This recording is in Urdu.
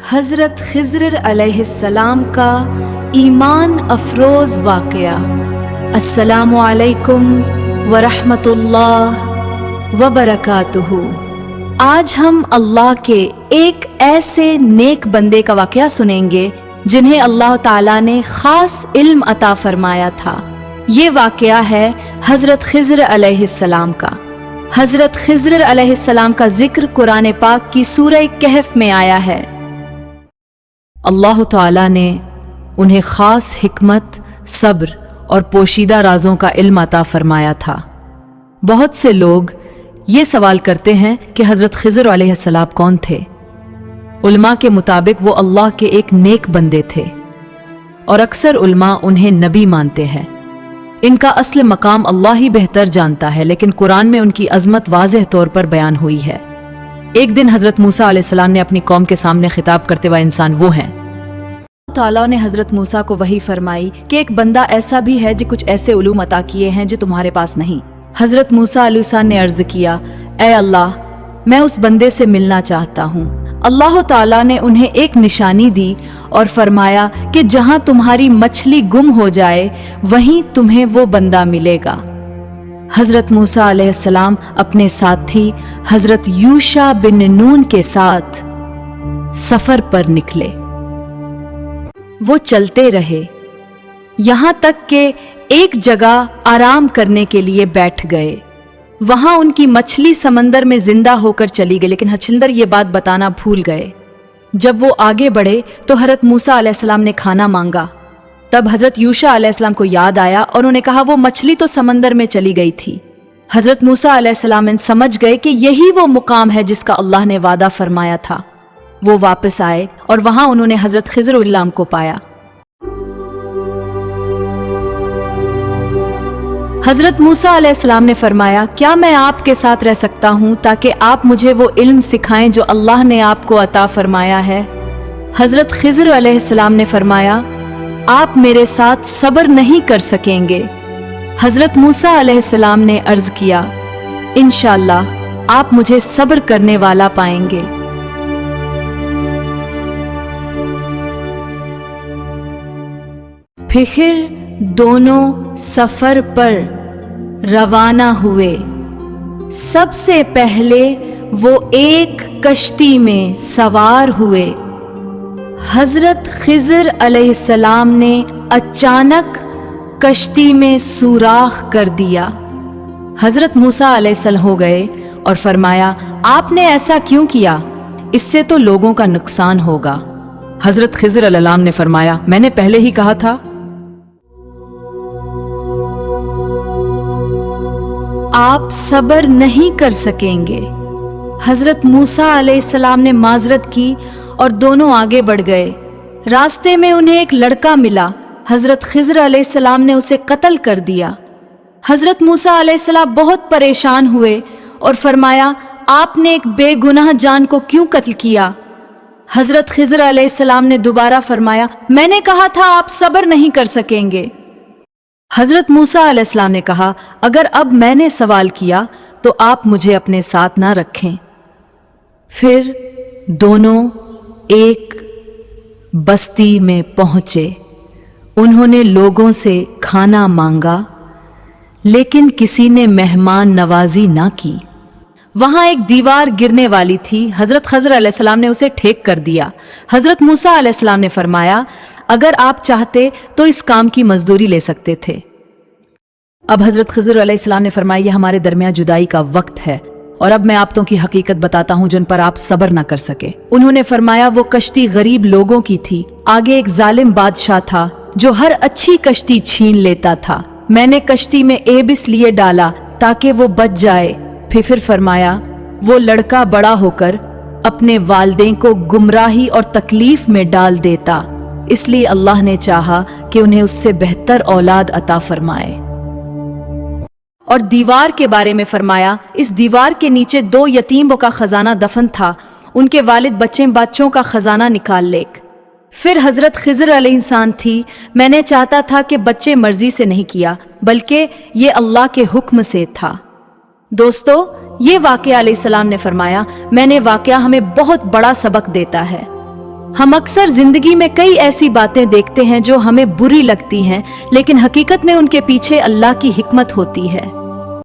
حضرت خضر علیہ السلام کا ایمان افروز واقعہ۔ السلام علیکم ورحمۃ اللہ وبرکاتہ۔ آج ہم اللہ کے ایک ایسے نیک بندے کا واقعہ سنیں گے جنہیں اللہ تعالیٰ نے خاص علم عطا فرمایا تھا۔ یہ واقعہ ہے حضرت خضر علیہ السلام کا۔ حضرت خضر علیہ السلام کا ذکر قرآن پاک کی سورہ کہف میں آیا ہے۔ اللہ تعالیٰ نے انہیں خاص حکمت، صبر اور پوشیدہ رازوں کا علم عطا فرمایا تھا۔ بہت سے لوگ یہ سوال کرتے ہیں کہ حضرت خضر علیہ السلام کون تھے؟ علماء کے مطابق وہ اللہ کے ایک نیک بندے تھے اور اکثر علماء انہیں نبی مانتے ہیں۔ ان کا اصل مقام اللہ ہی بہتر جانتا ہے، لیکن قرآن میں ان کی عظمت واضح طور پر بیان ہوئی ہے۔ ایک دن حضرت موسیٰ علیہ السلام نے اپنی قوم کے سامنے خطاب کرتے ہوئے انسان وہ ہیں۔ اللہ تعالیٰ نے حضرت موسیٰ کو وحی فرمائی کہ ایک بندہ ایسا بھی ہے جو کچھ ایسے علوم عطا کیے ہیں جو تمہارے پاس نہیں۔ حضرت موسیٰ علیہ السلام نے عرض کیا، اے اللہ، میں اس بندے سے ملنا چاہتا ہوں۔ اللہ تعالیٰ نے انہیں ایک نشانی دی اور فرمایا کہ جہاں تمہاری مچھلی گم ہو جائے وہیں تمہیں وہ بندہ ملے گا۔ حضرت موسیٰ علیہ السلام اپنے ساتھی حضرت یوشع بن نون کے ساتھ سفر پر نکلے۔ وہ چلتے رہے یہاں تک کہ ایک جگہ آرام کرنے کے لیے بیٹھ گئے۔ وہاں ان کی مچھلی سمندر میں زندہ ہو کر چلی گئی، لیکن حچندر یہ بات بتانا بھول گئے۔ جب وہ آگے بڑھے تو حضرت موسیٰ علیہ السلام نے کھانا مانگا۔ تب حضرت یوشع علیہ السلام کو یاد آیا اور انہوں نے کہا وہ مچھلی تو سمندر میں چلی گئی تھی۔ حضرت موسیٰ علیہ السلام سمجھ گئے کہ یہی وہ مقام ہے جس کا اللہ نے وعدہ فرمایا تھا۔ وہ واپس آئے اور وہاں انہوں نے حضرت خضر علیہ السلام کو پایا۔ حضرت موسیٰ علیہ السلام نے فرمایا، کیا میں آپ کے ساتھ رہ سکتا ہوں تاکہ آپ مجھے وہ علم سکھائیں جو اللہ نے آپ کو عطا فرمایا ہے؟ حضرت خضر علیہ السلام نے فرمایا، آپ میرے ساتھ صبر نہیں کر سکیں گے۔ حضرت موسیٰ علیہ السلام نے عرض کیا، انشاءاللہ آپ مجھے صبر کرنے والا پائیں گے۔ پھر دونوں سفر پر روانہ ہوئے۔ سب سے پہلے وہ ایک کشتی میں سوار ہوئے۔ حضرت خضر علیہ السلام نے اچانک کشتی میں سوراخ کر دیا۔ حضرت موسیٰ علیہ السلام ہو گئے اور فرمایا، آپ نے ایسا کیوں کیا؟ اس سے تو لوگوں کا نقصان ہوگا۔ حضرت خضر علیہ السلام نے فرمایا، میں نے پہلے ہی کہا تھا۔ آپ صبر نہیں کر سکیں گے۔ حضرت موسیٰ علیہ السلام نے معذرت کی اور دونوں آگے بڑھ گئے۔ راستے میں انہیں ایک لڑکا ملا۔ حضرت خضر علیہ السلام نے اسے قتل کر دیا۔ حضرت موسیٰ علیہ السلام بہت پریشان ہوئے اور فرمایا، آپ نے ایک بے گناہ جان کو کیوں قتل کیا؟ حضرت خضر علیہ السلام نے دوبارہ فرمایا، میں نے کہا تھا آپ صبر نہیں کر سکیں گے۔ حضرت موسیٰ علیہ السلام نے کہا، اگر اب میں نے سوال کیا تو آپ مجھے اپنے ساتھ نہ رکھیں۔ پھر دونوں ایک بستی میں پہنچے۔ انہوں نے لوگوں سے کھانا مانگا لیکن کسی نے مہمان نوازی نہ کی۔ وہاں ایک دیوار گرنے والی تھی۔ حضرت خضر علیہ السلام نے اسے ٹھیک کر دیا۔ حضرت موسیٰ علیہ السلام نے فرمایا، اگر آپ چاہتے تو اس کام کی مزدوری لے سکتے تھے۔ اب حضرت خضر علیہ السلام نے فرمایا، یہ ہمارے درمیان جدائی کا وقت ہے اور اب میں آپتوں کی حقیقت بتاتا ہوں جن پر آپ صبر نہ کر سکے۔ انہوں نے فرمایا، وہ کشتی غریب لوگوں کی تھی۔ آگے ایک ظالم بادشاہ تھا جو ہر اچھی کشتی چھین لیتا تھا۔ میں نے کشتی میں ایب اس لیے ڈالا تاکہ وہ بچ جائے۔ پھر فرمایا، وہ لڑکا بڑا ہو کر اپنے والدین کو گمراہی اور تکلیف میں ڈال دیتا، اس لیے اللہ نے چاہا کہ انہیں اس سے بہتر اولاد عطا فرمائے۔ اور دیوار کے بارے میں فرمایا، اس دیوار کے نیچے 2 یتیموں کا خزانہ دفن تھا، ان کے والد بچوں کا خزانہ نکال لے۔ پھر حضرت خضر علیہ السلام تھی، میں نے چاہتا تھا کہ بچے مرضی سے نہیں کیا بلکہ یہ اللہ کے حکم سے تھا۔ دوستو، یہ واقعہ علیہ السلام نے فرمایا، میں نے واقعہ ہمیں بہت بڑا سبق دیتا ہے۔ ہم اکثر زندگی میں کئی ایسی باتیں دیکھتے ہیں جو ہمیں بری لگتی ہیں، لیکن حقیقت میں ان کے پیچھے اللہ کی حکمت ہوتی ہے۔